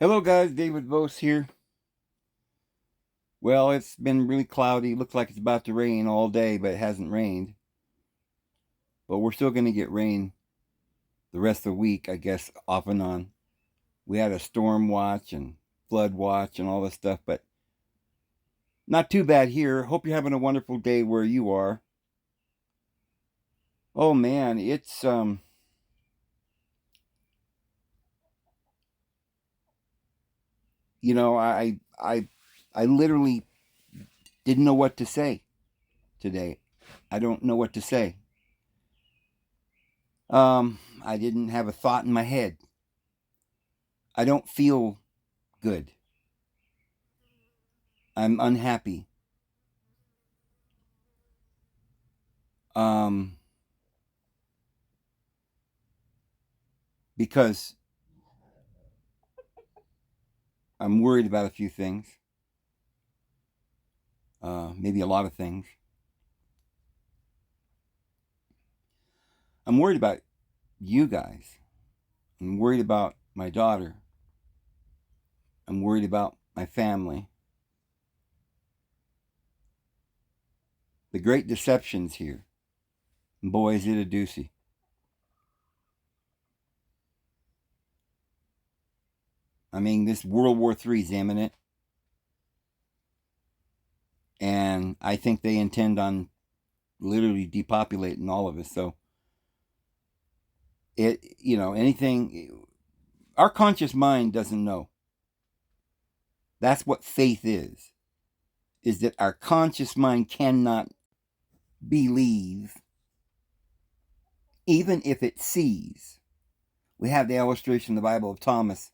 Hello guys, David Vose here. Well, it's been really cloudy. Looks like it's about to rain all day, but it hasn't rained. But we're still going to get rain the rest of the week, I guess, off and on. We had a storm watch and flood watch and all this stuff, but not too bad here. Hope you're having a wonderful day where you are. Oh man, it's you know, I literally didn't know what to say today. I don't know what to say. I didn't have a thought in my head. I don't feel good. I'm unhappy. Um, because I'm worried about a few things. Maybe a lot of things. I'm worried about you guys. I'm worried about my daughter. I'm worried about my family. The great deception's here. And boy, is it a doozy. I mean, this World War III is imminent. And I think they intend on literally depopulating all of us. So, anything, our conscious mind doesn't know. That's what faith is that our conscious mind cannot believe even if it sees. We have the illustration in the Bible of Thomas,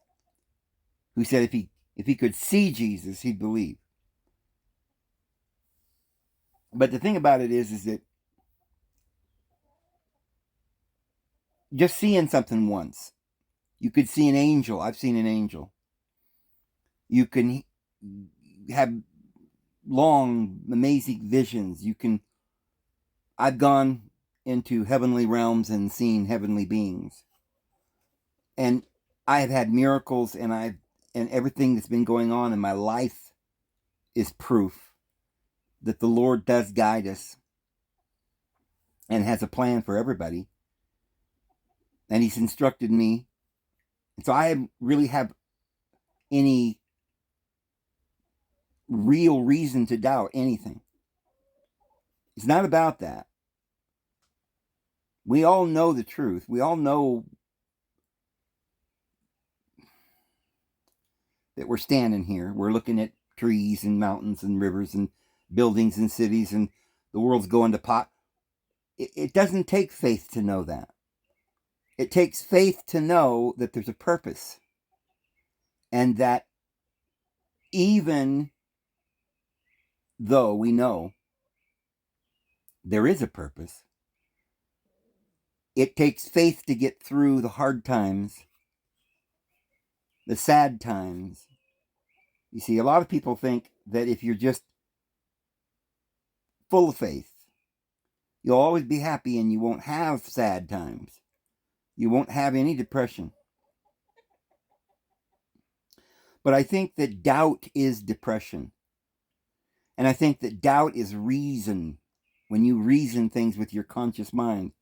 who said if he could see Jesus, he'd believe. But the thing about it is that just seeing something once, you could see an angel. I've seen an angel. You can have long, amazing visions. I've gone into heavenly realms and seen heavenly beings. And I have had miracles, and everything that's been going on in my life is proof that the Lord does guide us and has a plan for everybody. And He's instructed me. So I really have any real reason to doubt anything. It's not about that. We all know the truth. We all know that we're standing here. We're looking at trees and mountains and rivers and buildings and cities, and the world's going to pot. It doesn't take faith to know that. It takes faith to know that there's a purpose, and that even though we know there is a purpose, it takes faith to get through the hard times, the sad times. You see, a lot of people think that if you're just full of faith, you'll always be happy and you won't have sad times. You won't have any depression. But I think that doubt is depression. And I think that doubt is reason, when you reason things with your conscious mind.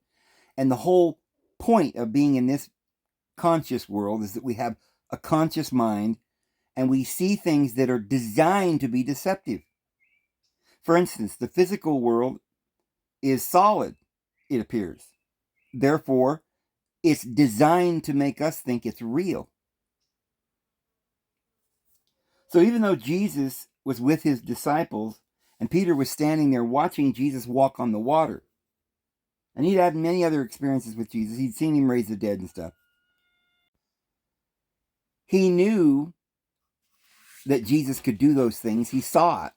And the whole point of being in this conscious world is that we have a conscious mind and we see things that are designed to be deceptive. For instance, the physical world is solid, it appears. Therefore, it's designed to make us think it's real. So even though Jesus was with his disciples and Peter was standing there watching Jesus walk on the water, and he'd had many other experiences with Jesus, he'd seen him raise the dead and stuff, he knew that Jesus could do those things. He saw it.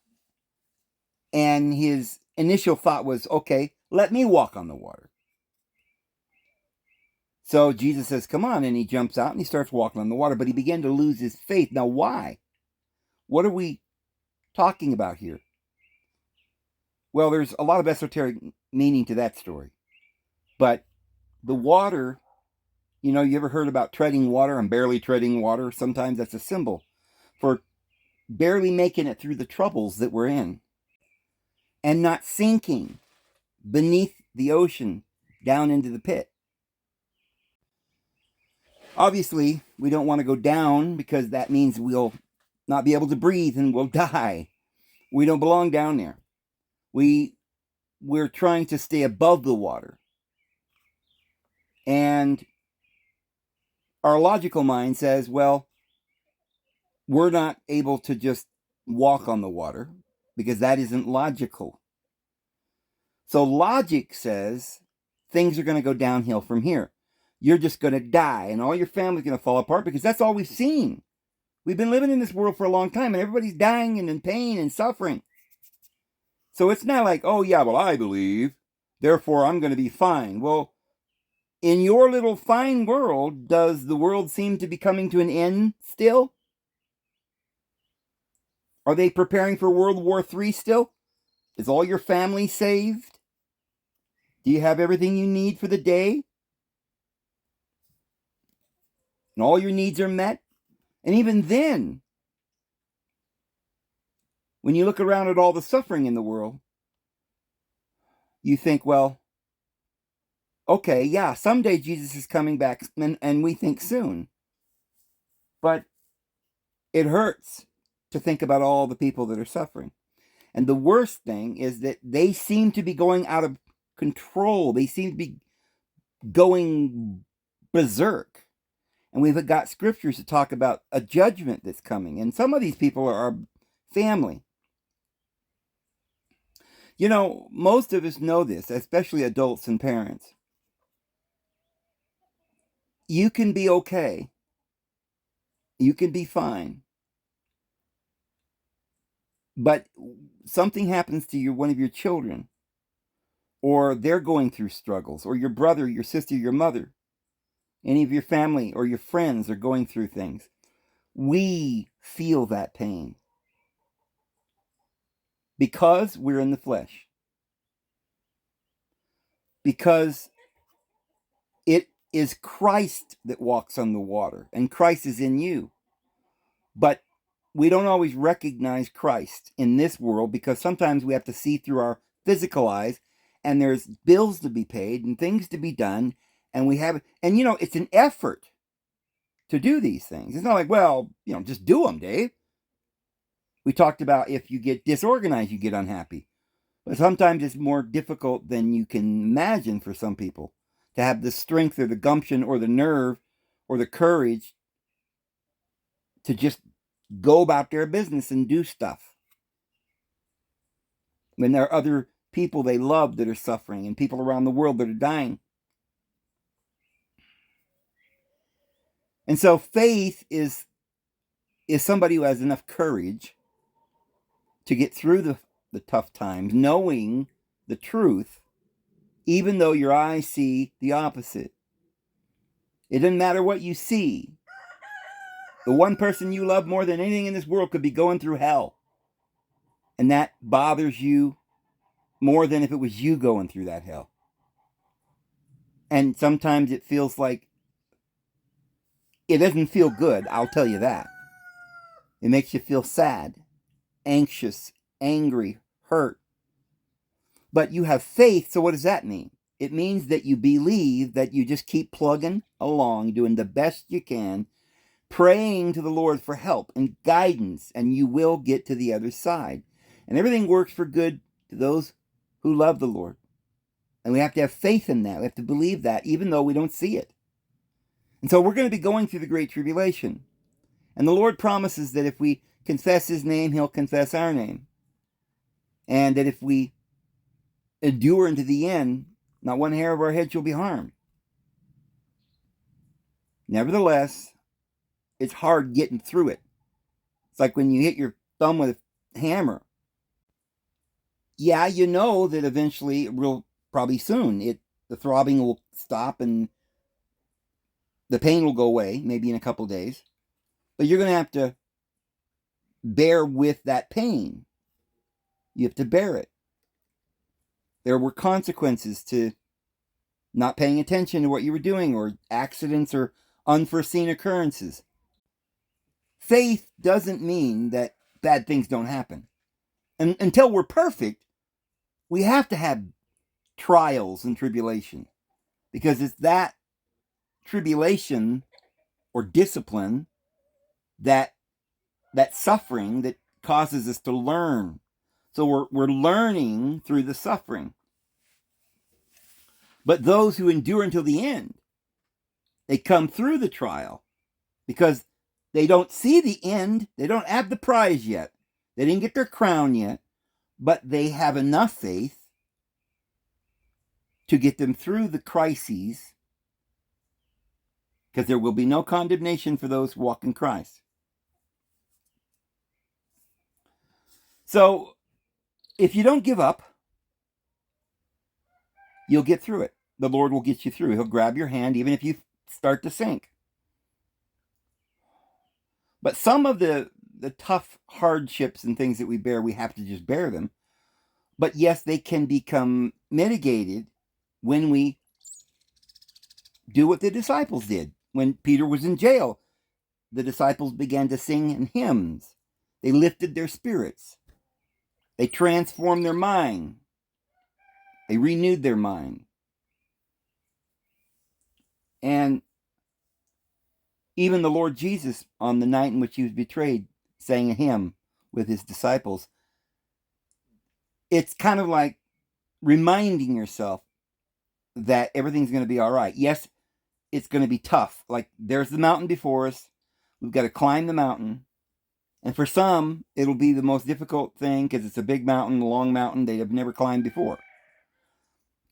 And his initial thought was, okay, let me walk on the water. So Jesus says, come on. And he jumps out and he starts walking on the water. But he began to lose his faith. Now, why? What are we talking about here? Well, there's a lot of esoteric meaning to that story. But the water, You ever heard about treading water? I'm barely treading water. Sometimes that's a symbol for barely making it through the troubles that we're in and not sinking beneath the ocean down into the pit. Obviously, we don't want to go down because that means we'll not be able to breathe and we'll die. We don't belong down there. We're trying to stay above the water. And our logical mind says, well, we're not able to just walk on the water because that isn't logical. So logic says things are going to go downhill from here. You're just going to die and all your family's going to fall apart because that's all we've seen. We've been living in this world for a long time and everybody's dying and in pain and suffering. So it's not like, oh yeah, well, I believe, therefore I'm going to be fine. Well, in your little fine world, does the world seem to be coming to an end still? Are they preparing for World War III still? Is all your family saved? Do you have everything you need for the day? And all your needs are met? And even then, when you look around at all the suffering in the world, you think, well, okay, yeah, someday Jesus is coming back, and we think soon. But it hurts to think about all the people that are suffering. And the worst thing is that they seem to be going out of control. They seem to be going berserk. And we've got scriptures to talk about a judgment that's coming. And some of these people are our family. Most of us know this, especially adults and parents. You can be okay. You can be fine. But something happens to one of your children, or they're going through struggles, or your brother, your sister, your mother, any of your family or your friends are going through things. We feel that pain because we're in the flesh. Because it is Christ that walks on the water, and Christ is in you. But we don't always recognize Christ in this world because sometimes we have to see through our physical eyes, and there's bills to be paid and things to be done, and it's an effort to do these things. It's not like, well, just do them, Dave. We talked about if you get disorganized, you get unhappy. But sometimes it's more difficult than you can imagine for some people to have the strength or the gumption or the nerve or the courage to just go about their business and do stuff. When there are other people they love that are suffering and people around the world that are dying. And so faith is somebody who has enough courage to get through the tough times, knowing the truth, even though your eyes see the opposite. It doesn't matter what you see. The one person you love more than anything in this world could be going through hell. And that bothers you more than if it was you going through that hell. And sometimes it feels like it doesn't feel good, I'll tell you that. It makes you feel sad, anxious, angry, hurt. But you have faith, so what does that mean? It means that you believe that you just keep plugging along, doing the best you can, praying to the Lord for help and guidance, and you will get to the other side. And everything works for good to those who love the Lord. And we have to have faith in that. We have to believe that, even though we don't see it. And so we're going to be going through the Great Tribulation. And the Lord promises that if we confess His name, He'll confess our name. And that if we endure into the end, not one hair of our head shall be harmed. Nevertheless, it's hard getting through it. It's like when you hit your thumb with a hammer. Yeah, you know that eventually, probably soon, the throbbing will stop and the pain will go away, maybe in a couple days. But you're going to have to bear with that pain. You have to bear it. There were consequences to not paying attention to what you were doing, or accidents or unforeseen occurrences. Faith doesn't mean that bad things don't happen. And until we're perfect, we have to have trials and tribulation, because it's that tribulation or discipline, that suffering, that causes us to learn. So we're learning through the suffering. But those who endure until the end, they come through the trial because they don't see the end. They don't have the prize yet. They didn't get their crown yet, but they have enough faith to get them through the crises, because there will be no condemnation for those who walk in Christ. So if you don't give up, you'll get through it. The Lord will get you through. He'll grab your hand even if you start to sink. But some of the tough hardships and things that we bear, we have to just bear them. But yes, they can become mitigated when we do what the disciples did. When Peter was in jail, the disciples began to sing hymns. They lifted their spirits. They transformed their mind. They renewed their mind. And even the Lord Jesus, on the night in which he was betrayed, sang a hymn with his disciples. It's kind of like reminding yourself that everything's going to be all right. Yes, it's going to be tough. Like, there's the mountain before us. We've got to climb the mountain. And for some, it'll be the most difficult thing because it's a big mountain, a long mountain they have never climbed before.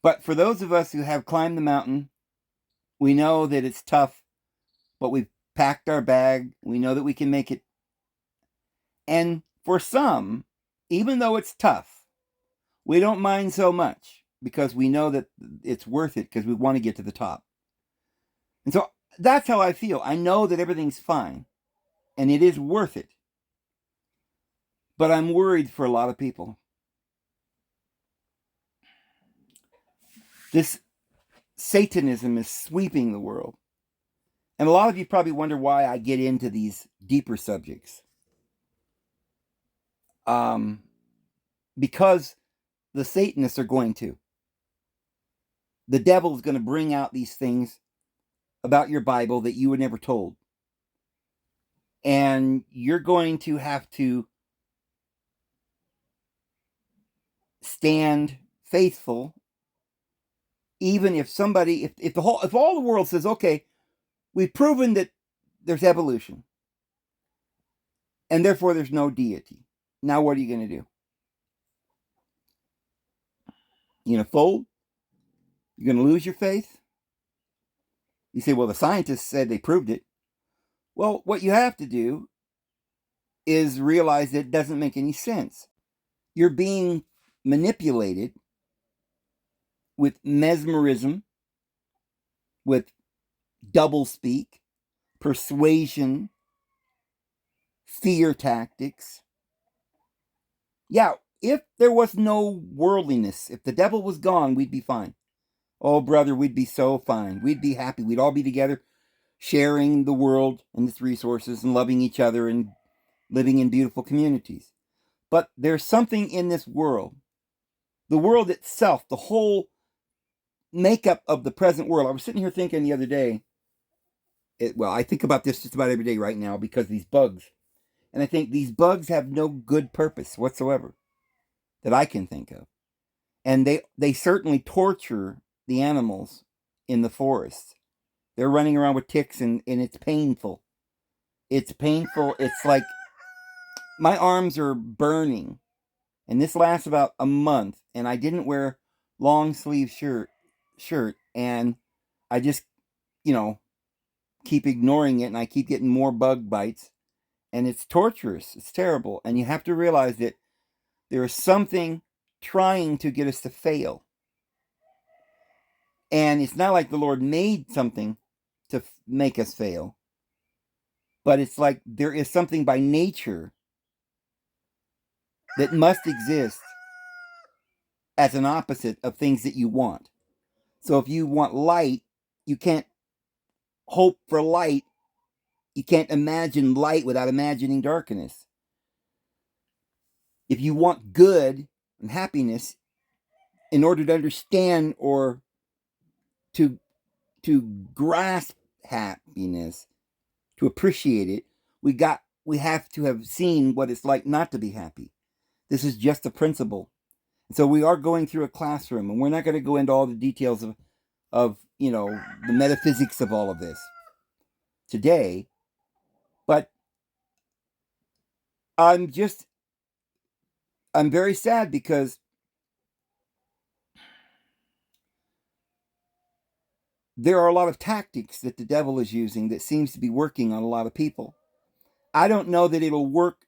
But for those of us who have climbed the mountain, we know that it's tough, but we've packed our bag. We know that we can make it. And for some, even though it's tough, we don't mind so much because we know that it's worth it, because we want to get to the top. And so that's how I feel. I know that everything's fine and it is worth it. But I'm worried for a lot of people. This Satanism is sweeping the world. And a lot of you probably wonder why I get into these deeper subjects. Because the Satanists are going to. The devil's going to bring out these things about your Bible that you were never told. And you're going to have to stand faithful, even if somebody, if all the world says, okay, we've proven that there's evolution, and therefore there's no deity. Now what are you going to do? You going to fold? You're going to lose your faith? You say, well, the scientists said they proved it. Well, what you have to do is realize that it doesn't make any sense. You're being manipulated with mesmerism, with doublespeak, persuasion, fear tactics. Yeah, if there was no worldliness, if the devil was gone, we'd be fine. Oh, brother, we'd be so fine. We'd be happy. We'd all be together, sharing the world and its resources and loving each other and living in beautiful communities. But there's something in this world, the world itself, the whole makeup of the present world. I was sitting here thinking the other day, I think about this just about every day right now because of these bugs. And I think these bugs have no good purpose whatsoever that I can think of. And they certainly torture the animals in the forest. They're running around with ticks and it's painful. It's painful. It's like my arms are burning. And this lasts about a month. And I didn't wear long sleeve shirt. And I just, keep ignoring it. And I keep getting more bug bites. And it's torturous. It's terrible. And you have to realize that there is something trying to get us to fail. And it's not like the Lord made something to make us fail. But it's like there is something by nature that must exist as an opposite of things that you want. So if you want light, you can't hope for light. You can't imagine light without imagining darkness. If you want good and happiness, in order to understand or to grasp happiness, to appreciate it, we have to have seen what it's like not to be happy. This is just a principle. So we are going through a classroom, and we're not going to go into all the details of the metaphysics of all of this today. But I'm very sad because there are a lot of tactics that the devil is using that seems to be working on a lot of people. I don't know that it'll work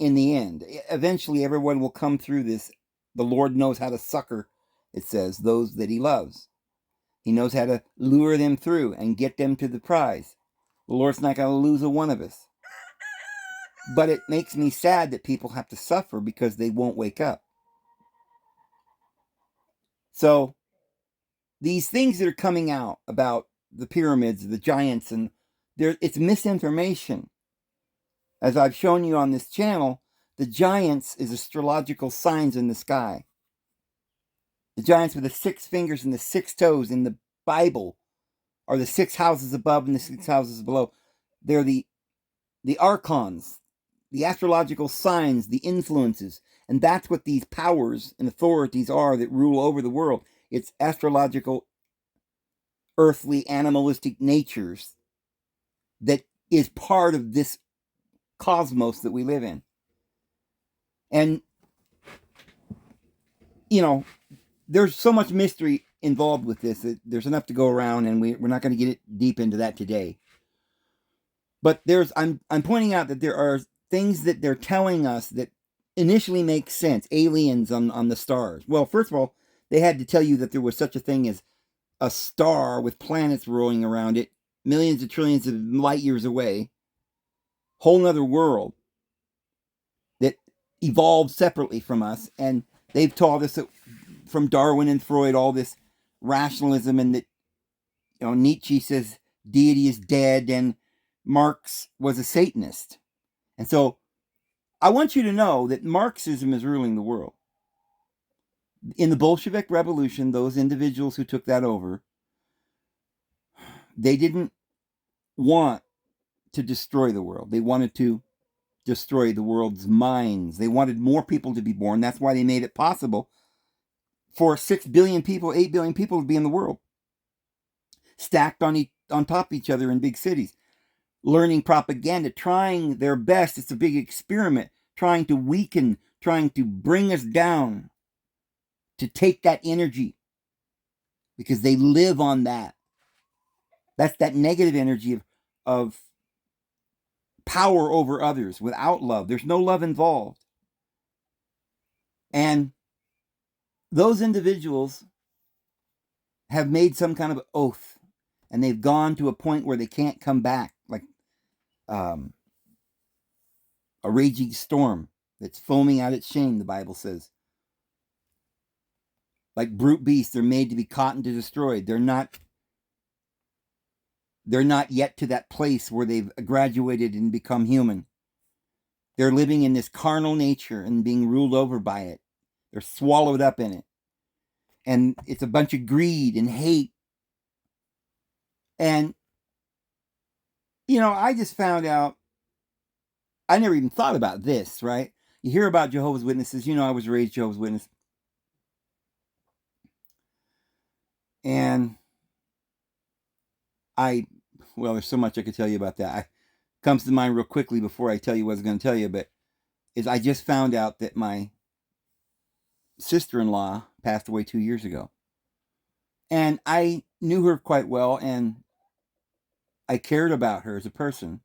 in the end. Eventually, everyone will come through this. The Lord knows how to succor, it says, those that he loves. He knows how to lure them through and get them to the prize. The Lord's not going to lose a one of us. But it makes me sad that people have to suffer because they won't wake up. So these things that are coming out about the pyramids, the giants, and it's misinformation. As I've shown you on this channel, the giants is astrological signs in the sky. The giants with the 6 fingers and the 6 toes in the Bible are the 6 houses above and the 6 houses below. They're the archons, the astrological signs, the influences. And that's what these powers and authorities are that rule over the world. It's astrological, earthly, animalistic natures that is part of this cosmos that we live in. And, there's so much mystery involved with this that there's enough to go around, and we're not going to get deep into that today. But I'm pointing out that there are things that they're telling us that initially make sense. Aliens on the stars. Well, first of all, they had to tell you that there was such a thing as a star with planets rolling around it, millions of trillions of light years away, whole nother world that evolved separately from us. And they've taught us that from Darwin and Freud, all this rationalism, and that Nietzsche says deity is dead, and Marx was a Satanist. And so I want you to know that Marxism is ruling the world. In the Bolshevik Revolution, those individuals who took that over, they didn't want to destroy the world. They wanted to destroy the world's minds. They wanted more people to be born. That's why they made it possible for 6 billion people, 8 billion people to be in the world, stacked on top of each other in big cities, learning propaganda, trying their best. It's a big experiment, trying to weaken, trying to bring us down, to take that energy, because they live on that. That's that negative energy of power over others without love. There's no love involved. And those individuals have made some kind of oath, and they've gone to a point where they can't come back, like a raging storm that's foaming out its shame, the Bible says. Like brute beasts, they're made to be caught and destroyed. They're not yet to that place where they've graduated and become human. They're living in this carnal nature and being ruled over by it. They're swallowed up in it. And it's a bunch of greed and hate. And, I just found out, I never even thought about this, right? You hear about Jehovah's Witnesses. I was raised Jehovah's Witness. And there's so much I could tell you about that. Comes to mind real quickly before I tell you what I was going to tell you, but I just found out that my sister-in-law passed away 2 years ago. And I knew her quite well, and I cared about her as a person.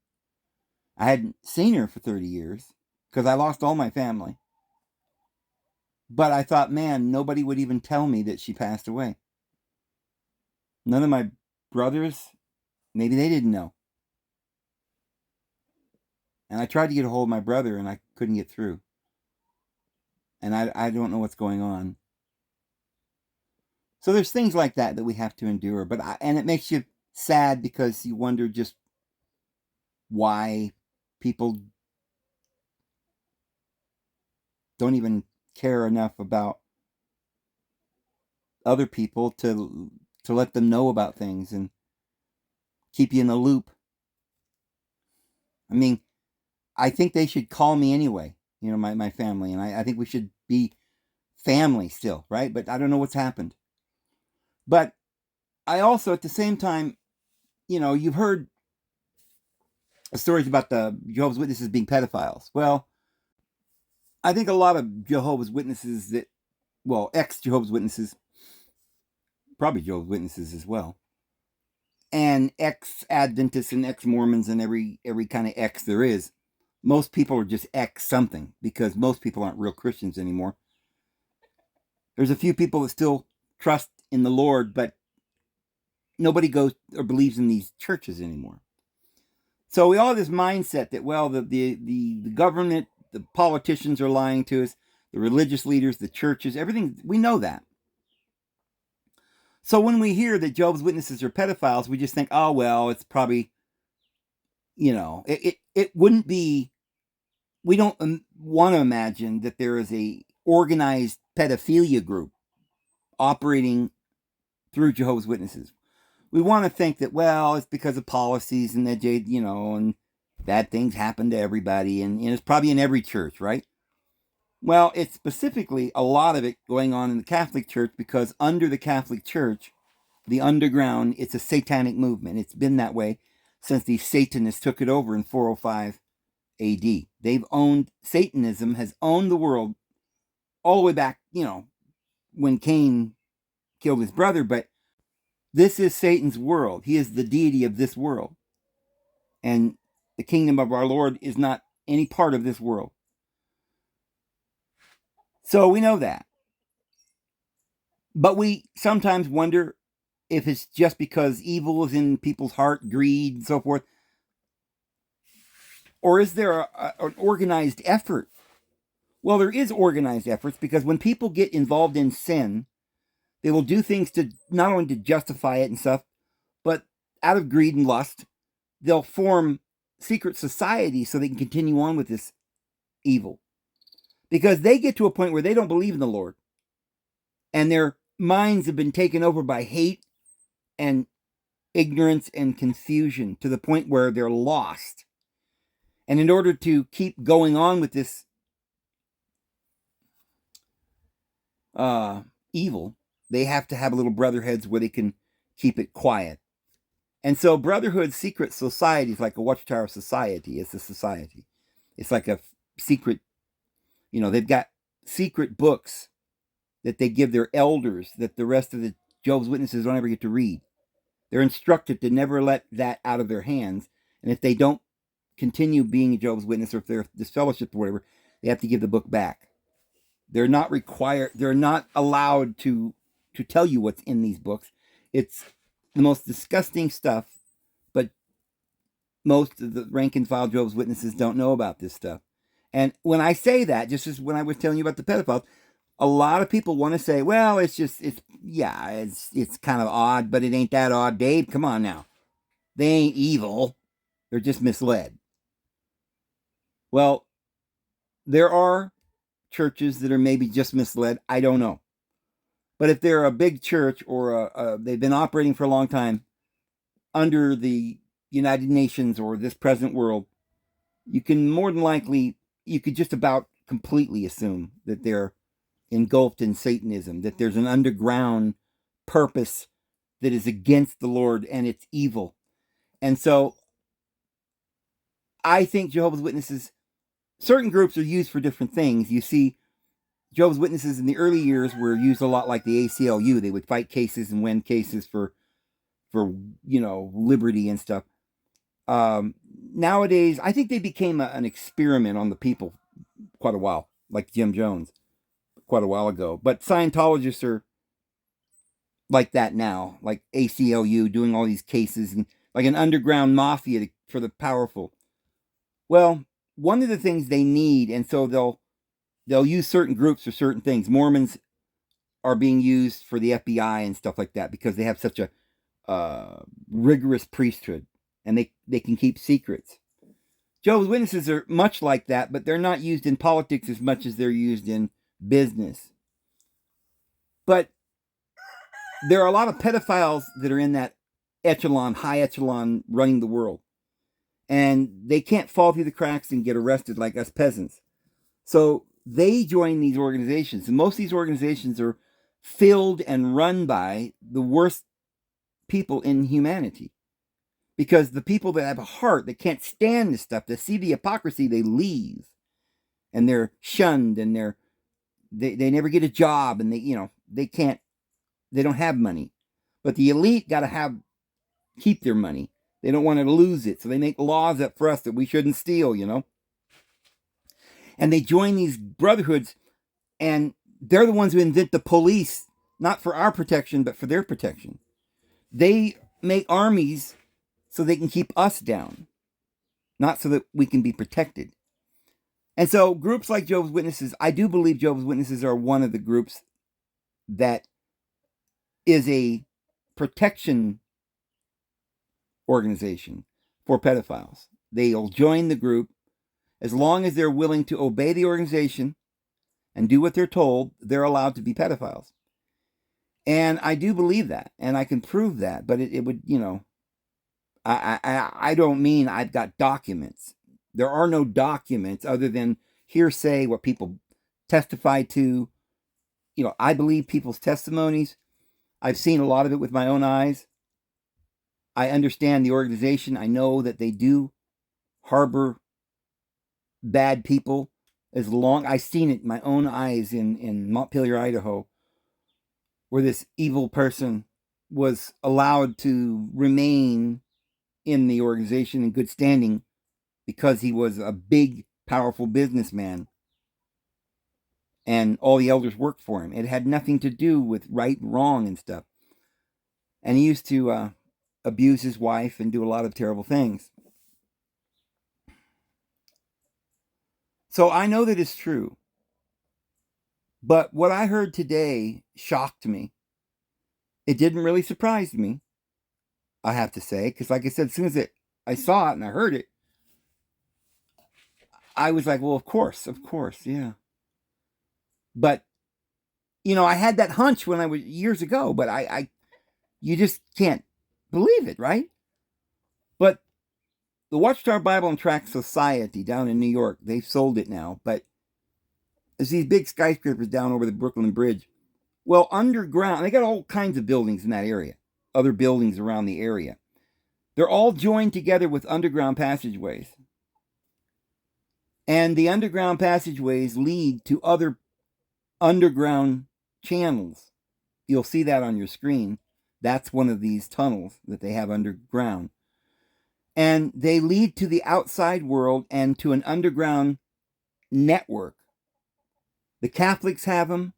I hadn't seen her for 30 years because I lost all my family. But I thought, man, nobody would even tell me that she passed away. None of my brothers, maybe they didn't know. And I tried to get a hold of my brother, and I couldn't get through. And I don't know what's going on. So there's things like that we have to endure. And it makes you sad because you wonder just why people don't even care enough about other people to let them know about things and keep you in the loop. I mean, I think they should call me anyway, my family, and I think we should be family still, right? But I don't know what's happened. But I also, at the same time, you've heard stories about the Jehovah's Witnesses being pedophiles. Well, I think a lot of Jehovah's Witnesses ex-Jehovah's Witnesses, probably Jehovah's Witnesses as well, and ex-Adventists and ex-Mormons and every kind of ex there is, most people are just ex something because most people aren't real Christians anymore. There's a few people that still trust in the Lord, but nobody goes or believes in these churches anymore. So we all have this mindset that, well, the government, the politicians are lying to us, the religious leaders, the churches, everything, we know that. So when we hear that Jehovah's Witnesses are pedophiles, we just think, oh, well, it's probably, it wouldn't be, we don't want to imagine that there is a organized pedophilia group operating through Jehovah's Witnesses. We want to think that, well, it's because of policies and that, and bad things happen to everybody, and it's probably in every church, right? Well, it's specifically a lot of it going on in the Catholic Church because under the Catholic Church, the underground, it's a satanic movement. It's been that way since the Satanists took it over in 405 AD. Satanism has owned the world all the way back, when Cain killed his brother, but this is Satan's world. He is the deity of this world. And the kingdom of our Lord is not any part of this world. So we know that. But we sometimes wonder if it's just because evil is in people's heart, greed, and so forth. Or is there an organized effort? Well, there is organized efforts because when people get involved in sin, they will do things to not only to justify it and stuff, but out of greed and lust, they'll form secret societies so they can continue on with this evil. Because they get to a point where they don't believe in the Lord. And their minds have been taken over by hate and ignorance and confusion to the point where they're lost. And in order to keep going on with this evil, they have to have little brotherhoods where they can keep it quiet. And so brotherhood secret societies, like a Watchtower Society, is a society. It's like a secret, they've got secret books that they give their elders that the rest of the Jehovah's Witnesses don't ever get to read. They're instructed to never let that out of their hands. And if they don't continue being a Jehovah's Witness or if they're disfellowshipped or whatever, they have to give the book back. They're not allowed to tell you what's in these books. It's the most disgusting stuff, but most of the rank and file Jehovah's Witnesses don't know about this stuff. And when I say that, just as when I was telling you about the pedophiles, a lot of people want to say, well, it's kind of odd, but it ain't that odd, Dave. Come on now. They ain't evil. They're just misled. Well, there are churches that are maybe just misled. I don't know. But if they're a big church or they've been operating for a long time under the United Nations or this present world, you could just about completely assume that they're engulfed in Satanism, that there's an underground purpose that is against the Lord and it's evil. And so I think Jehovah's Witnesses, certain groups are used for different things. You see, Jehovah's Witnesses in the early years were used a lot like the ACLU. They would fight cases and win cases for liberty and stuff. Nowadays, I think they became an experiment on the people quite a while, like Jim Jones quite a while ago. But Scientologists are like that now, like ACLU doing all these cases and like an underground mafia for the powerful. Well, one of the things they need, and so they'll use certain groups for certain things. Mormons are being used for the FBI and stuff like that because they have such a rigorous priesthood and they can keep secrets. Jehovah's Witnesses are much like that, but they're not used in politics as much as they're used in business. But there are a lot of pedophiles that are in that echelon, high echelon, running the world. And they can't fall through the cracks and get arrested like us peasants. So they join these organizations. And most of these organizations are filled and run by the worst people in humanity. Because the people that have a heart, that can't stand this stuff, that see the hypocrisy, they leave. And they're shunned and they never get a job and they don't have money. But the elite got to keep their money. They don't want to lose it. So they make laws up for us that we shouldn't steal, And they join these brotherhoods, and they're the ones who invent the police, not for our protection, but for their protection. They make armies so they can keep us down, not so that we can be protected. And so groups like Jehovah's Witnesses, I do believe Jehovah's Witnesses are one of the groups that is a protection organization for pedophiles. They'll join the group as long as they're willing to obey the organization and do what they're told. They're allowed to be pedophiles. And I do believe that, and I can prove that, but it would, I don't mean I've got documents. There are no documents other than hearsay, what people testify to. I believe people's testimonies. I've seen a lot of it with my own eyes. I understand the organization. I know that they do harbor bad people. I've seen it in my own eyes in Montpelier, Idaho, where this evil person was allowed to remain in the organization in good standing because he was a big, powerful businessman. And all the elders worked for him. It had nothing to do with right and wrong and stuff. And he used to abuse his wife and do a lot of terrible things. So I know that it's true. But what I heard today shocked me. It didn't really surprise me, I have to say, because like I said, as soon as I saw it and I heard it, I was like, well, of course, yeah. But, I had that hunch when I was years ago, but you just can't believe it, right? But the Watchtower Bible and Tract Society down in New York, they've sold it now, but there's these big skyscrapers down over the Brooklyn Bridge. Well, underground, they got all kinds of buildings in that area, other buildings around the area. They're all joined together with underground passageways. And the underground passageways lead to other underground channels. You'll see that on your screen. That's one of these tunnels that they have underground. And they lead to the outside world and to an underground network. The Catholics have them.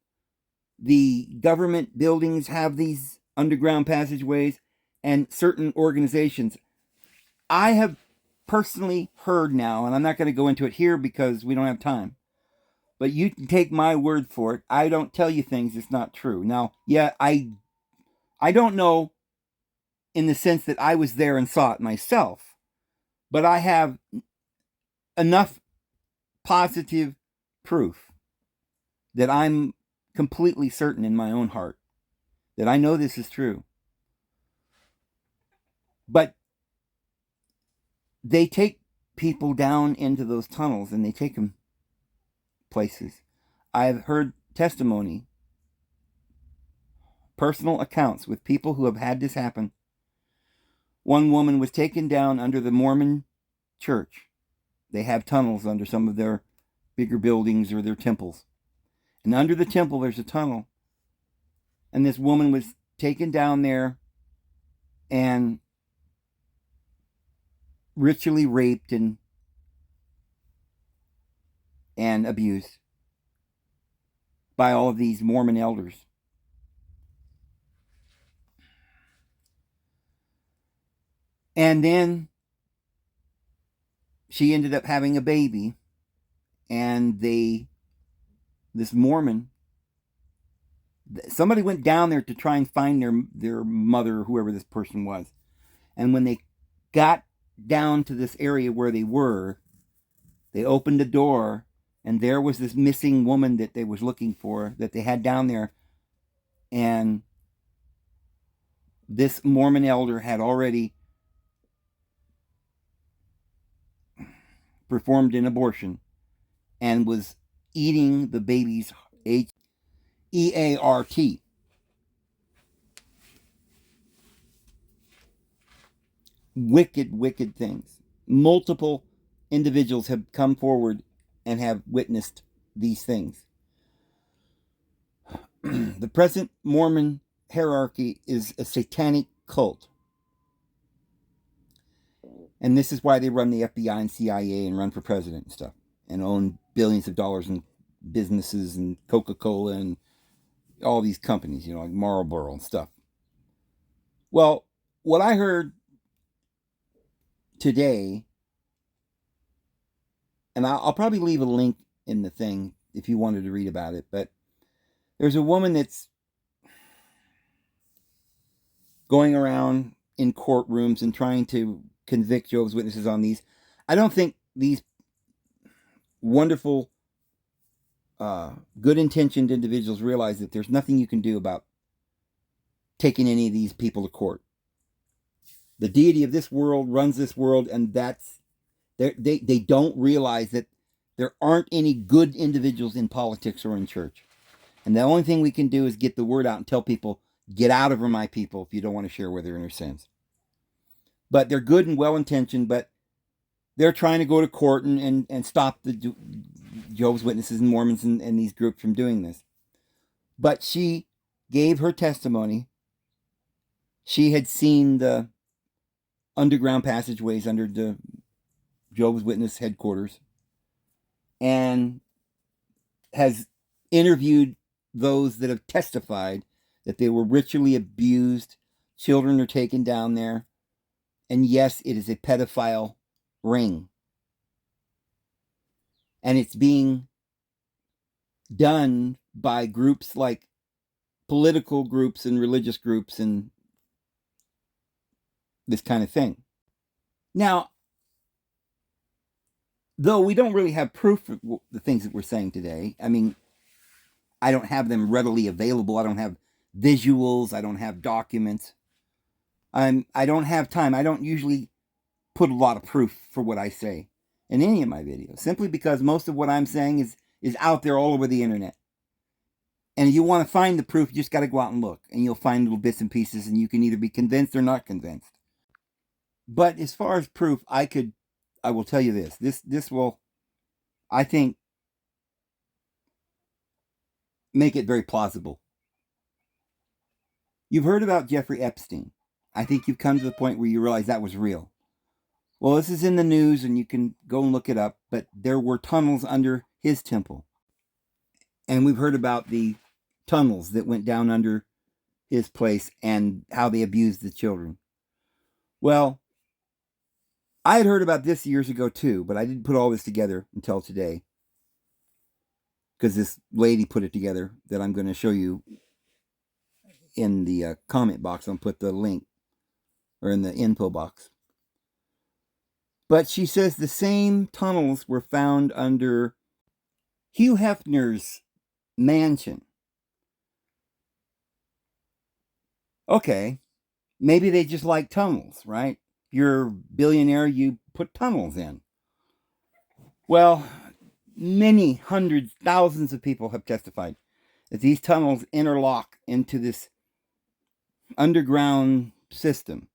The government buildings have these underground passageways, and certain organizations. I have personally heard now, and I'm not going to go into it here because we don't have time, but you can take my word for it. I don't tell you things that's not true. Now, yeah, I don't know in the sense that I was there and saw it myself, but I have enough positive proof that I'm completely certain in my own heart that I know this is true. But they take people down into those tunnels and they take them places. I've heard testimony, personal accounts with people who have had this happen. One woman was taken down under the Mormon church. They have tunnels under some of their bigger buildings or their temples. And under the temple, there's a tunnel. And this woman was taken down there and ritually raped and abused by all of these Mormon elders. And then she ended up having a baby, and this Mormon Somebody went down there to try and find their mother, whoever this person was. And when they got down to this area where they were, they opened the door, and there was this missing woman that they was looking for, that they had down there. And this Mormon elder had already performed an abortion and was eating the baby's Heart. Wicked, wicked things. Multiple individuals have come forward and have witnessed these things. The present Mormon hierarchy is a satanic cult. And this is why they run the FBI and CIA and run for president and stuff, and own billions of dollars in businesses and Coca-Cola and all these companies, like Marlboro and stuff. Well, what I heard today, and I'll probably leave a link in the thing if you wanted to read about it, but there's a woman that's going around in courtrooms and trying to convict Jehovah's Witnesses on these. I don't think these wonderful, good-intentioned individuals realize that there's nothing you can do about taking any of these people to court. The deity of this world runs this world, and they don't realize that there aren't any good individuals in politics or in church. And the only thing we can do is get the word out and tell people, get out of her, my people, if you don't want to share with her in her sins. But they're good and well-intentioned, but they're trying to go to court and stop the Jehovah's Witnesses and Mormons and these groups from doing this. But she gave her testimony. She had seen the underground passageways under the Jehovah's Witness headquarters, and has interviewed those that have testified that they were ritually abused. Children are taken down there. And yes, it is a pedophile ring. And it's being done by groups like political groups and religious groups and this kind of thing. Now, though we don't really have proof of the things that we're saying today, I mean, I don't have them readily available. I don't have visuals. I don't have documents. I don't have time. I don't usually put a lot of proof for what I say in any of my videos, simply because most of what I'm saying is out there all over the internet. And if you want to find the proof, you just got to go out and look, and you'll find little bits and pieces, and you can either be convinced or not convinced. But as far as proof, I will tell you this. This will, I think, make it very plausible. You've heard about Jeffrey Epstein. I think you've come to the point where you realize that was real. Well, this is in the news, and you can go and look it up, but there were tunnels under his temple. And we've heard about the tunnels that went down under his place and how they abused the children. Well, I had heard about this years ago too, but I didn't put all this together until today, because this lady put it together that I'm going to show you in the comment box. I'll put the link, or in the info box. But she says the same tunnels were found under Hugh Hefner's mansion. Okay, maybe they just like tunnels, right? You're a billionaire, you put tunnels in. Well, many hundreds, thousands of people have testified that these tunnels interlock into this underground system.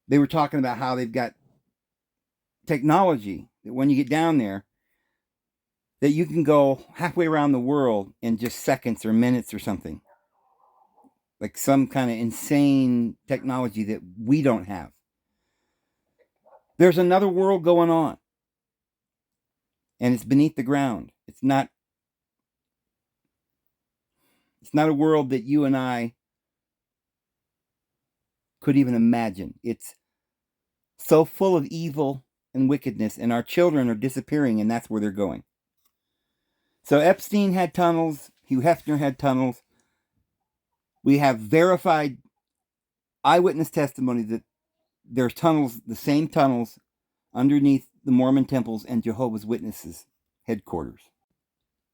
They were talking about how they've got technology that when you get down there, that you can go halfway around the world in just seconds or minutes or something. Like some kind of insane technology that we don't have. There's another world going on. And it's beneath the ground. It's not a world that you and I could even imagine. It's so full of evil and wickedness, and our children are disappearing, and that's where they're going. So Epstein had tunnels. Hugh Hefner had tunnels. We have verified eyewitness testimony that there's tunnels, the same tunnels, underneath the Mormon temples and Jehovah's Witnesses headquarters.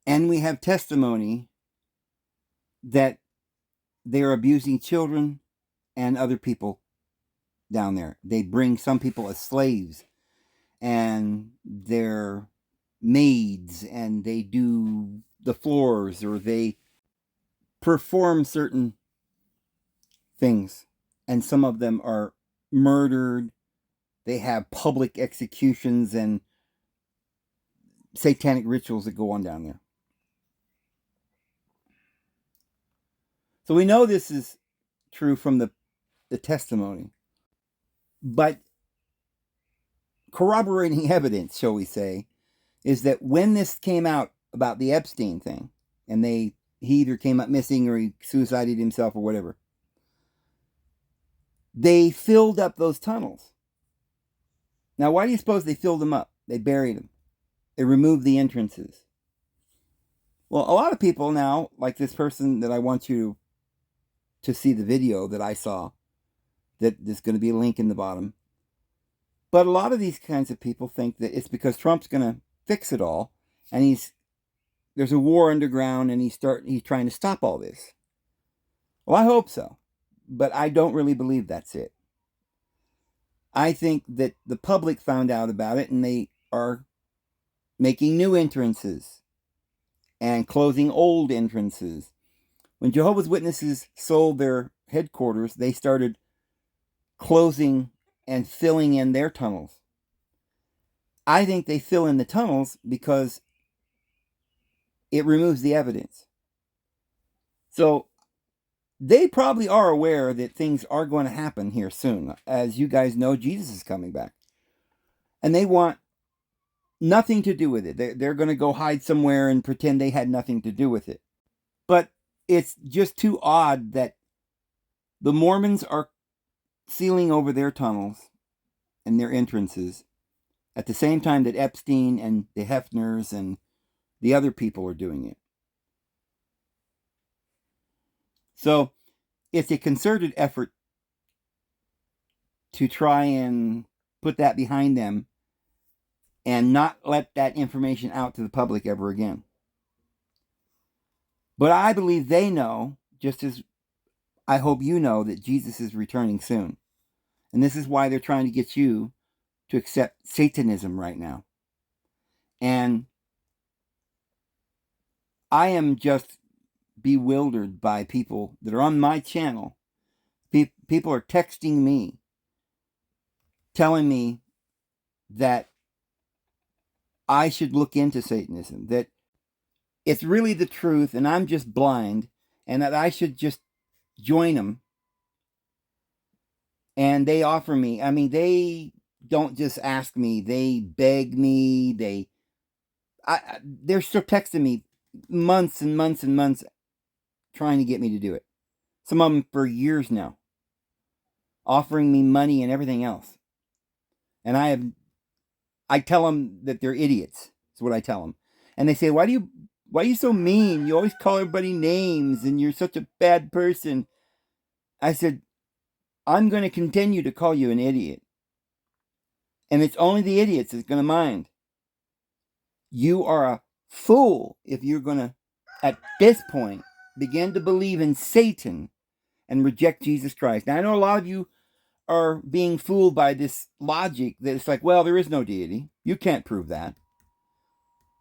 And we have testimony that they are abusing children and other people down there. They bring some people as slaves, and they're maids, and they do the floors, or they perform certain things. And some of them are murdered. They have public executions and satanic rituals that go on down there. So we know this is true from the testimony. But corroborating evidence, shall we say, is that when this came out about the Epstein thing, and he either came up missing or he suicided himself or whatever, they filled up those tunnels. Now, why do you suppose they filled them up? They buried them. They removed the entrances. Well, a lot of people now, like this person that I want you to see the video that I saw, that there's going to be a link in the bottom. But a lot of these kinds of people think that it's because Trump's going to fix it all, and there's a war underground, and he's trying to stop all this. Well, I hope so, but I don't really believe that's it. I think that the public found out about it, and they are making new entrances and closing old entrances. When Jehovah's Witnesses sold their headquarters, they started closing and filling in their tunnels. I think they fill in the tunnels because it removes the evidence. So they probably are aware that things are going to happen here soon. As you guys know, Jesus is coming back. And they want nothing to do with it. They're going to go hide somewhere and pretend they had nothing to do with it. But it's just too odd that the Mormons are sealing over their tunnels and their entrances at the same time that Epstein and the Hefners and the other people are doing it. So it's a concerted effort to try and put that behind them and not let that information out to the public ever again. But I believe they know, just as I hope you know, that Jesus is returning soon. And this is why they're trying to get you to accept Satanism right now. And I am just bewildered by people that are on my channel. People are texting me, telling me that I should look into Satanism, that it's really the truth and I'm just blind, and that I should just join them. And they offer me, they don't just ask me, they beg me, they're still texting me months and months and months trying to get me to do it. Some of them for years now, offering me money and everything else. And I tell them that they're idiots. That's what I tell them. And they say, why are you so mean? You always call everybody names and you're such a bad person. I said, I'm going to continue to call you an idiot. And it's only the idiots that's going to mind. You are a fool if you're going to, at this point, begin to believe in Satan and reject Jesus Christ. Now, I know a lot of you are being fooled by this logic that it's like, well, there is no deity. You can't prove that.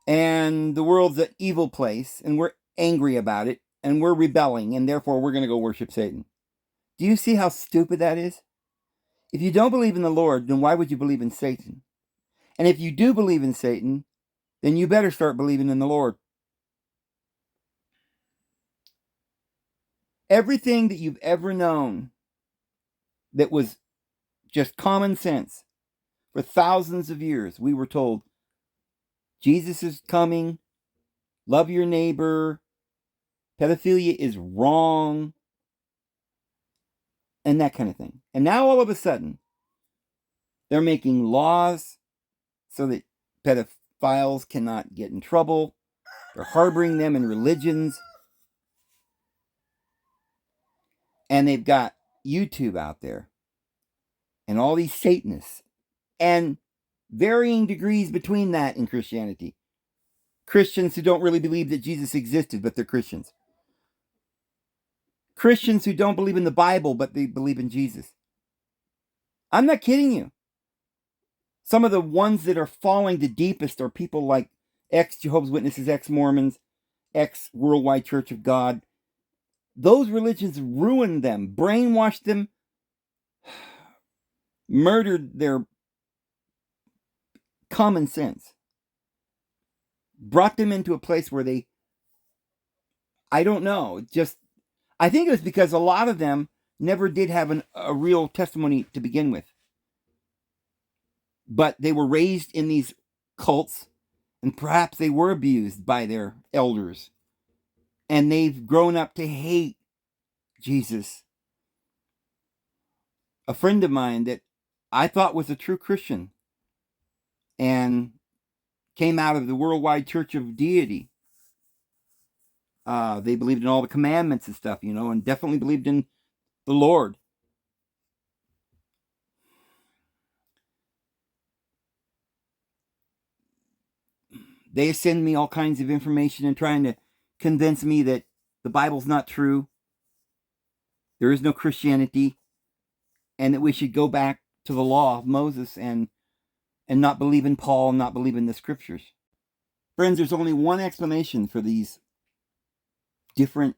And the world's an evil place, and we're angry about it, and we're rebelling, and therefore we're going to go worship Satan. Do you see how stupid that is? If you don't believe in the Lord, then why would you believe in Satan? And if you do believe in Satan, then you better start believing in the Lord. Everything that you've ever known that was just common sense, for thousands of years, we were told, Jesus is coming, love your neighbor, pedophilia is wrong, and that kind of thing. And now all of a sudden, they're making laws so that pedophiles cannot get in trouble. They're harboring them in religions. And they've got YouTube out there and all these Satanists and varying degrees between that and Christianity. Christians who don't really believe that Jesus existed, but they're Christians. Christians who don't believe in the Bible, but they believe in Jesus. I'm not kidding you. Some of the ones that are falling the deepest are people like ex-Jehovah's Witnesses, ex-Mormons, ex-Worldwide Church of God. Those religions ruined them, brainwashed them, murdered their common sense, brought them into a place where they, I don't know, just, I think it was because a lot of them never did have a real testimony to begin with. But they were raised in these cults, and perhaps they were abused by their elders. And they've grown up to hate Jesus. A friend of mine that I thought was a true Christian and came out of the Worldwide Church of Deity. They believed in all the commandments and stuff, and definitely believed in the Lord. They send me all kinds of information and trying to convince me that the Bible's not true. There is no Christianity, and that we should go back to the law of Moses and not believe in Paul and not believe in the scriptures. Friends, there's only one explanation for these different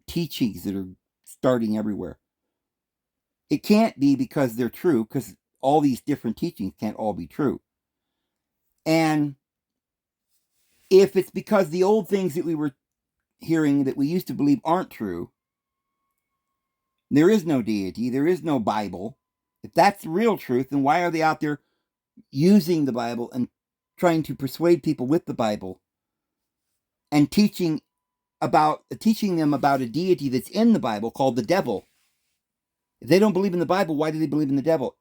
teachings that are starting everywhere. It can't be because they're true, because all these different teachings can't all be true. And if it's because the old things that we were hearing that we used to believe aren't true, there is no deity, there is no Bible. If that's the real truth, then why are they out there using the Bible and trying to persuade people with the Bible and teaching them about a deity that's in the Bible called the devil? If they don't believe in the Bible, why do they believe in the devil?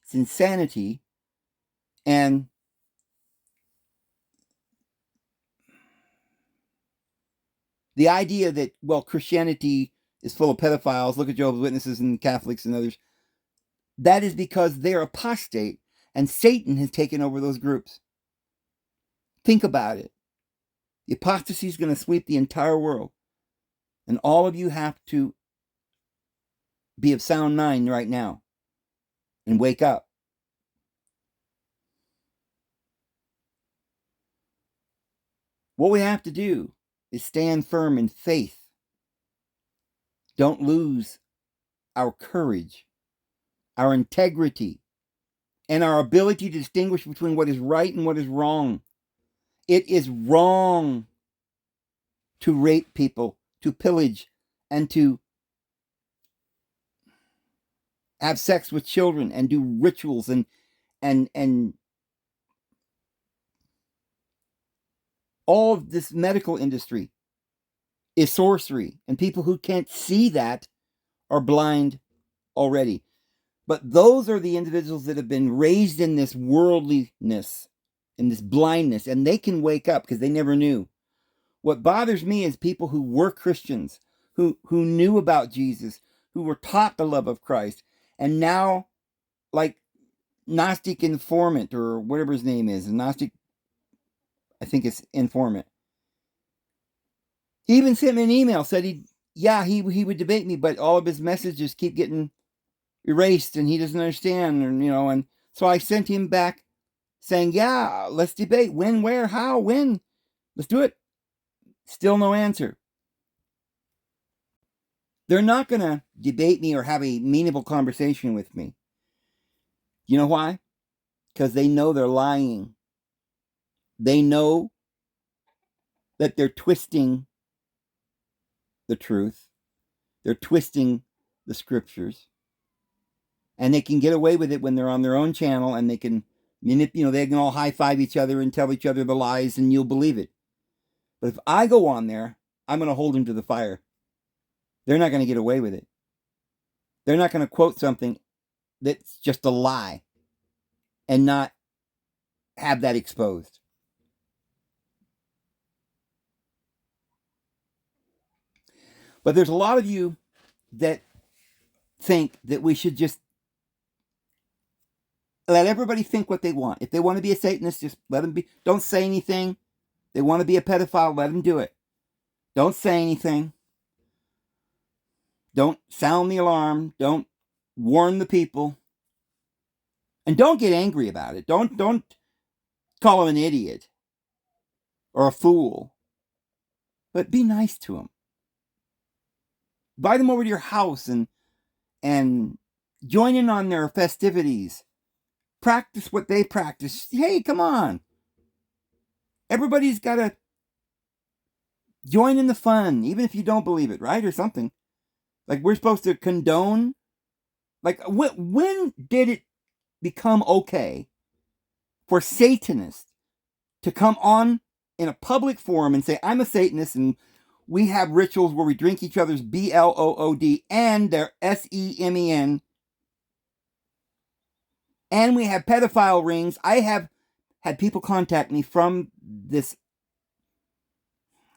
It's insanity. And the idea that, well, Christianity is full of pedophiles, look at Jehovah's Witnesses and Catholics and others, that is because they're apostate and Satan has taken over those groups. Think about it. The apostasy is going to sweep the entire world. And all of you have to be of sound mind right now and wake up. What we have to do is stand firm in faith. Don't lose our courage, our integrity, and our ability to distinguish between what is right and what is wrong. It is wrong to rape people, to pillage, and to have sex with children and do rituals and all of this medical industry is sorcery, and people who can't see that are blind already. But those are the individuals that have been raised in this worldliness, in this blindness, and they can wake up because they never knew. What bothers me is people who were Christians, who knew about Jesus, who were taught the love of Christ, and now, like Gnostic Informant, or whatever his name is, Gnostic, I think it's Informant. He even sent me an email, said he would debate me, but all of his messages keep getting erased and he doesn't understand, and so I sent him back saying, yeah, let's debate. When, where, how, when? Let's do it. Still no answer. They're not going to debate me or have a meaningful conversation with me. You know why? Because they know they're lying. They know that they're twisting the truth. They're twisting the scriptures. And they can get away with it when they're on their own channel, and they can they can all high-five each other and tell each other the lies, and you'll believe it. But if I go on there, I'm going to hold them to the fire. They're not going to get away with it. They're not going to quote something that's just a lie and not have that exposed. But there's a lot of you that think that we should just let everybody think what they want. If they want to be a Satanist, just let them be. Don't say anything. They want to be a pedophile, let them do it. Don't say anything. Don't sound the alarm. Don't warn the people. And don't get angry about it. Don't call him an idiot or a fool. But be nice to him. Invite them over to your house and join in on their festivities. Practice what they practice. Hey, come on. Everybody's got to join in the fun, even if you don't believe it, right? Or something. Like, we're supposed to condone. Like, when did it become okay for Satanists to come on in a public forum and say, I'm a Satanist, and we have rituals where we drink each other's blood and their semen, and we have pedophile rings. I have had people contact me from this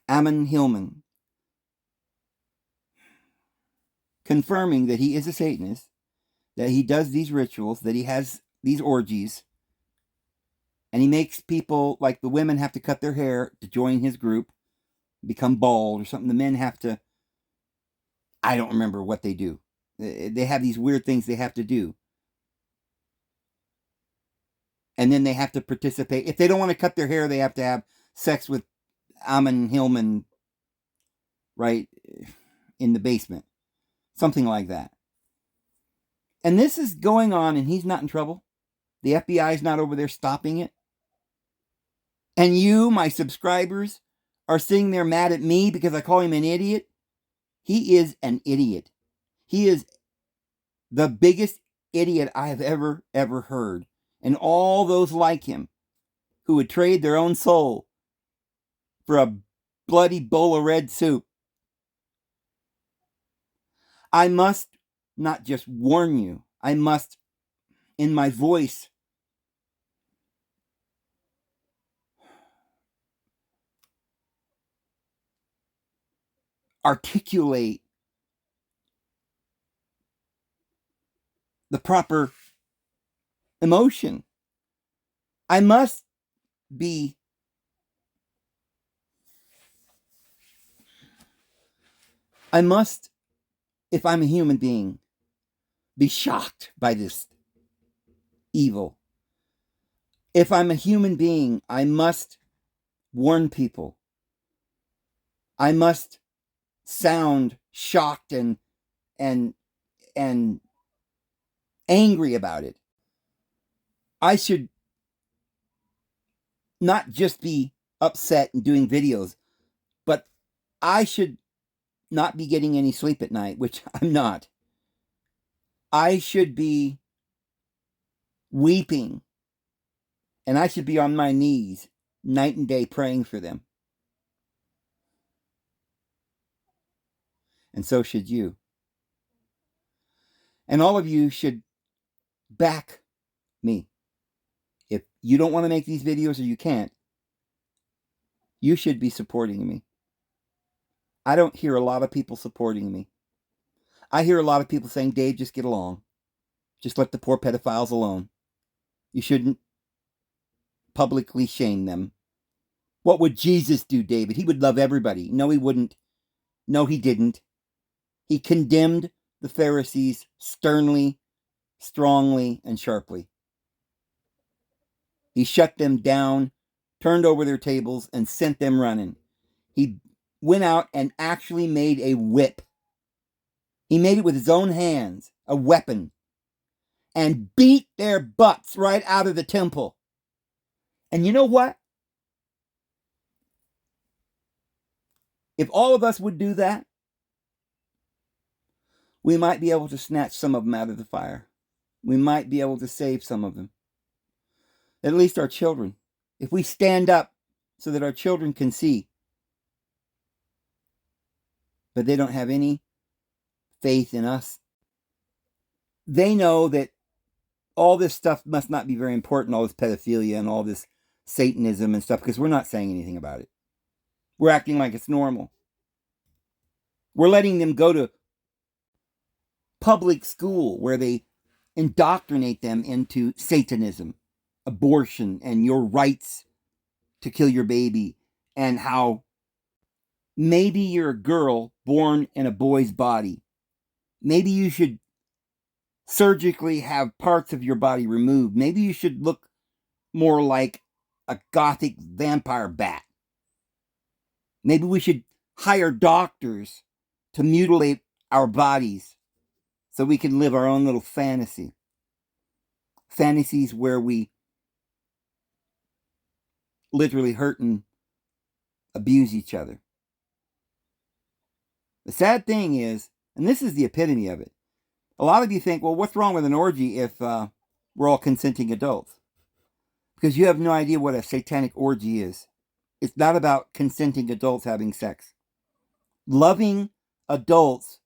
Ammon Hillman confirming that he is a Satanist, that he does these rituals, that he has these orgies, and he makes people, like the women have to cut their hair to join his group, become bald or something. The men have to, I don't remember what they do. They have these weird things they have to do. And then they have to participate. If they don't want to cut their hair, they have to have sex with Ammon Hillman, right, in the basement. Something like that. And this is going on, and he's not in trouble. The FBI is not over there stopping it. And you, my subscribers, are sitting there mad at me because I call him an idiot. He is an idiot. He is the biggest idiot I have ever heard. And all those like him who would trade their own soul for a bloody bowl of red soup. I must not just warn you. I must, in my voice, articulate the proper emotion. I must, if I'm a human being, be shocked by this evil. If I'm a human being, I must warn people. I must sound shocked and angry about it. I should not just be upset and doing videos, but I should not be getting any sleep at night, which I'm not. I should be weeping, and I should be on my knees night and day praying for them. And so should you. And all of you should back me. If you don't want to make these videos or you can't, you should be supporting me. I don't hear a lot of people supporting me. I hear a lot of people saying, Dave, just get along. Just let the poor pedophiles alone. You shouldn't publicly shame them. What would Jesus do, David? He would love everybody. No, he wouldn't. No, he didn't. He condemned the Pharisees sternly, strongly, and sharply. He shut them down, turned over their tables, and sent them running. He went out and actually made a whip. He made it with his own hands, a weapon, and beat their butts right out of the temple. And you know what? If all of us would do that, we might be able to snatch some of them out of the fire. We might be able to save some of them. At least our children. If we stand up so that our children can see. But they don't have any faith in us. They know that all this stuff must not be very important, all this pedophilia and all this Satanism and stuff, because we're not saying anything about it. We're acting like it's normal. We're letting them go to public school where they indoctrinate them into Satanism, abortion, and your rights to kill your baby, and how maybe you're a girl born in a boy's body. Maybe you should surgically have parts of your body removed. Maybe you should look more like a gothic vampire bat. Maybe we should hire doctors to mutilate our bodies so we can live our own little fantasy. Fantasies where we literally hurt and abuse each other. The sad thing is, and this is the epitome of it, a lot of you think, well, what's wrong with an orgy if we're all consenting adults? Because you have no idea what a satanic orgy is. It's not about consenting adults having sex. Loving adults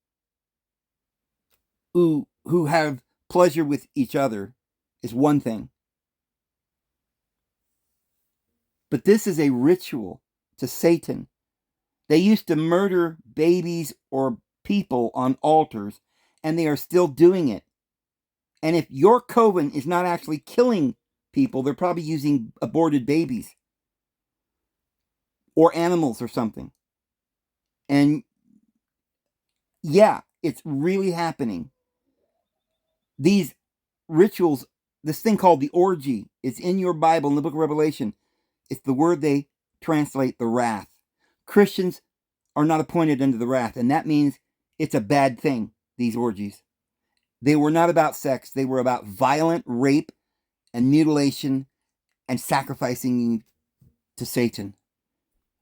who have pleasure with each other is one thing. But this is a ritual to Satan. They used to murder babies or people on altars, and they are still doing it. And if your coven is not actually killing people, they're probably using aborted babies or animals or something. And yeah, it's really happening. These rituals, this thing called the orgy, it's in your Bible in the book of Revelation. It's the word they translate the wrath. Christians are not appointed unto the wrath, and that means it's a bad thing, these orgies. They were not about sex. They were about violent rape and mutilation and sacrificing to Satan.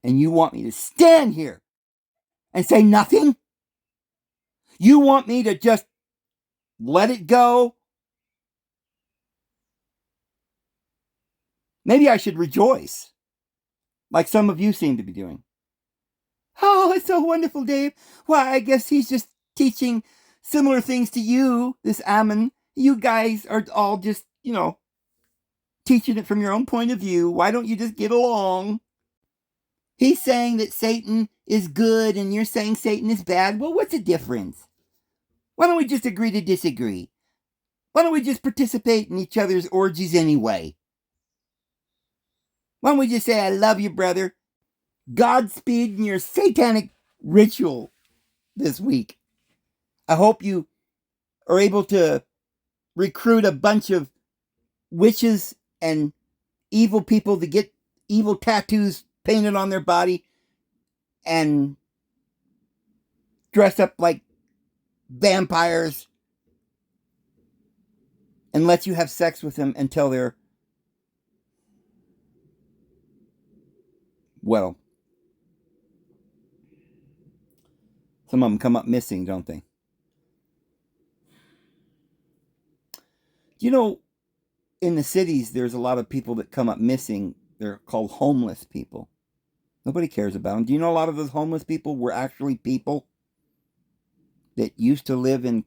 And you want me to stand here and say nothing? You want me to just let it go? Maybe I should rejoice, like some of you seem to be doing. Oh, it's so wonderful, Dave. Why, I guess he's just teaching similar things to you, this Ammon. You guys are all just, teaching it from your own point of view. Why don't you just get along? He's saying that Satan is good and you're saying Satan is bad. Well, what's the difference? Why don't we just agree to disagree? Why don't we just participate in each other's orgies anyway? Why don't we just say, I love you, brother? Godspeed in your satanic ritual this week. I hope you are able to recruit a bunch of witches and evil people to get evil tattoos painted on their body and dress up like vampires and let you have sex with them until they're, well, some of them come up missing, don't they? In the cities, there's a lot of people that come up missing. They're called homeless people. Nobody cares about them. Do you know a lot of those homeless people were actually people that used to live in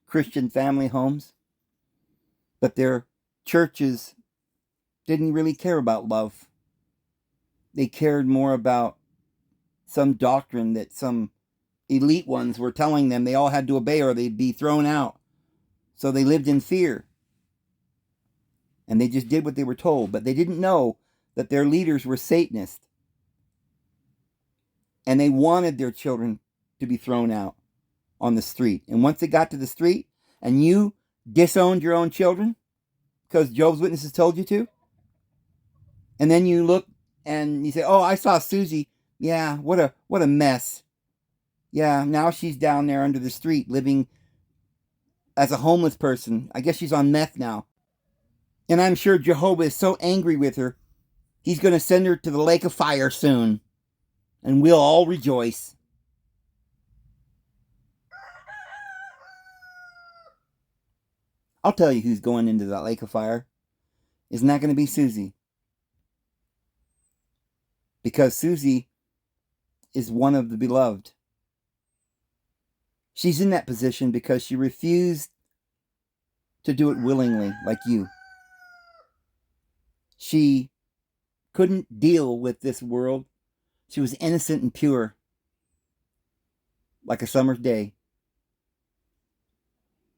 Christian family homes? But their churches didn't really care about love. They cared more about some doctrine that some elite ones were telling them they all had to obey or they'd be thrown out. So they lived in fear. And they just did what they were told. But they didn't know that their leaders were Satanists. And they wanted their children to be thrown out on the street. And once they got to the street and you disowned your own children because Jehovah's Witnesses told you to, and then you look and you say, oh, I saw Susie. Yeah, what a mess. Yeah, now she's down there under the street living as a homeless person. I guess she's on meth now. And I'm sure Jehovah is so angry with her, he's going to send her to the lake of fire soon. And we'll all rejoice. I'll tell you who's going into that lake of fire. It's not going to be Susie. Because Susie is one of the beloved. She's in that position because she refused to do it willingly, like you. She couldn't deal with this world. She was innocent and pure, like a summer's day.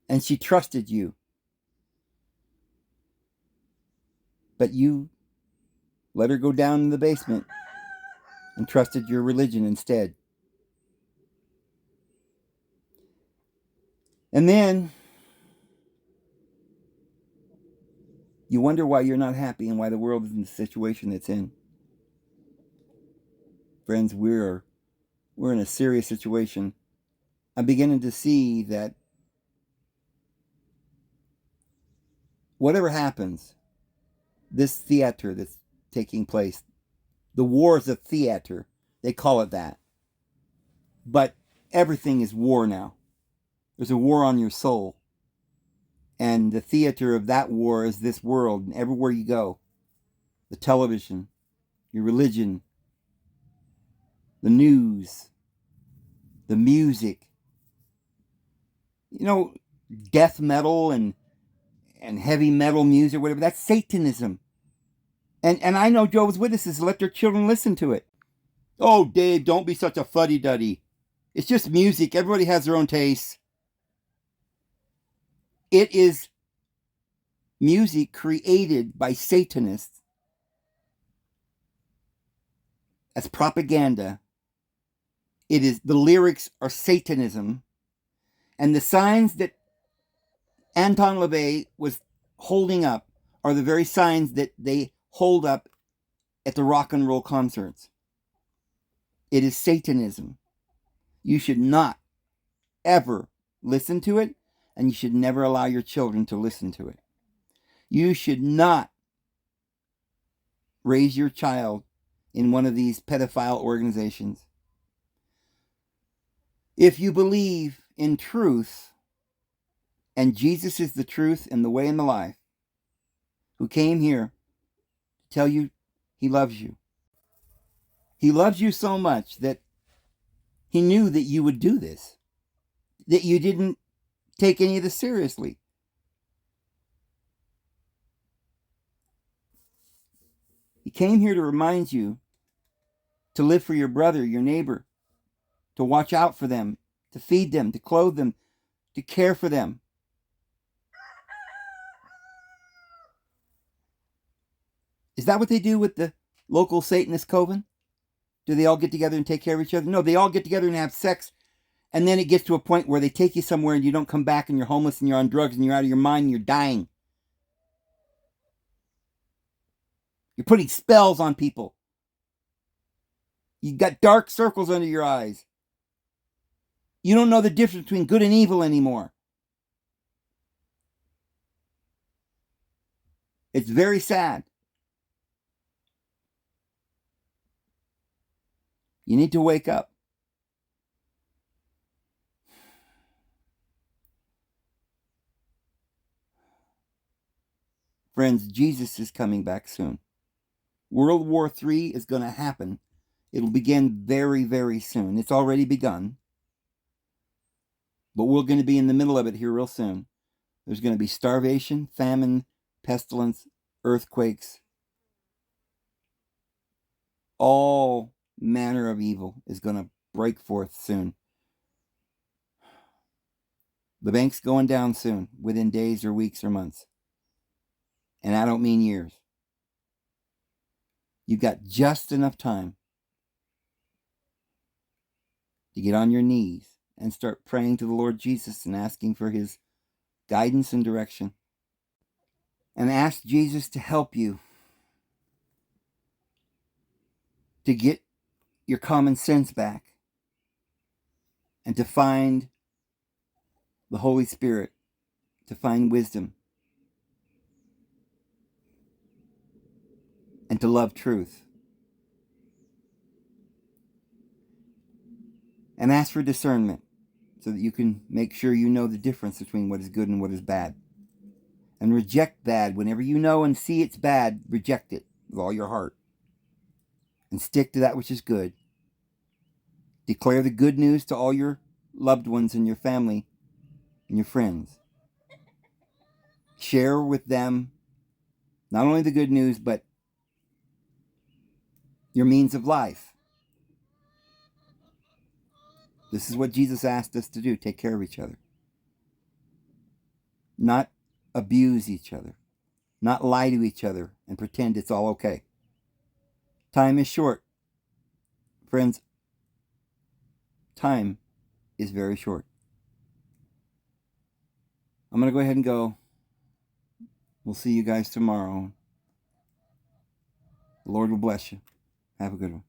and she trusted you. But you let her go down in the basement and trusted your religion instead. And then you wonder why you're not happy and why the world is in the situation it's in. Friends, we're in a serious situation. I'm beginning to see that whatever happens, this theater that's taking place, the war is a theater. They call it that. But everything is war now. There's a war on your soul. And the theater of that war is this world. And everywhere you go, the television, your religion, the news, the music, death metal and heavy metal music, whatever, that's Satanism. And I know Jehovah's Witnesses let their children listen to it. Oh, Dave, don't be such a fuddy-duddy. It's just music. Everybody has their own tastes. It is music created by Satanists as propaganda. The lyrics are Satanism. And the signs that Anton LaVey was holding up are the very signs that they hold up at the rock and roll concerts. It is Satanism. You should not ever listen to it, and you should never allow your children to listen to it. You should not raise your child in one of these pedophile organizations. If you believe in truth, and Jesus is the truth and the way and the life, who came here to tell you he loves you. He loves you so much that he knew that you would do this, that you didn't take any of this seriously. He came here to remind you to live for your brother, your neighbor, to watch out for them, to feed them, to clothe them, to care for them. Is that what they do with the local Satanist coven? Do they all get together and take care of each other? No, they all get together and have sex, and then it gets to a point where they take you somewhere and you don't come back and you're homeless and you're on drugs and you're out of your mind and you're dying. You're putting spells on people. You've got dark circles under your eyes. You don't know the difference between good and evil anymore. It's very sad. You need to wake up. Friends, Jesus is coming back soon. World War III is going to happen. It'll begin very, very soon. It's already begun. But we're going to be in the middle of it here real soon. There's going to be starvation, famine, pestilence, earthquakes. All manner of evil is going to break forth soon. The bank's going down soon, within days or weeks or months. And I don't mean years. You've got just enough time to get on your knees and start praying to the Lord Jesus and asking for his guidance and direction. And ask Jesus to help you to get your common sense back and to find the Holy Spirit, to find wisdom, and to love truth. And ask for discernment so that you can make sure you know the difference between what is good and what is bad. And reject bad. Whenever you know and see it's bad, reject it with all your heart. And stick to that which is good. Declare the good news to all your loved ones and your family and your friends. Share with them not only the good news, but your means of life. This is what Jesus asked us to do, take care of each other. not abuse each other, not lie to each other and pretend it's all okay. Time is short. Friends, time is very short. I'm going to go ahead and go. We'll see you guys tomorrow. The Lord will bless you. Have a good one.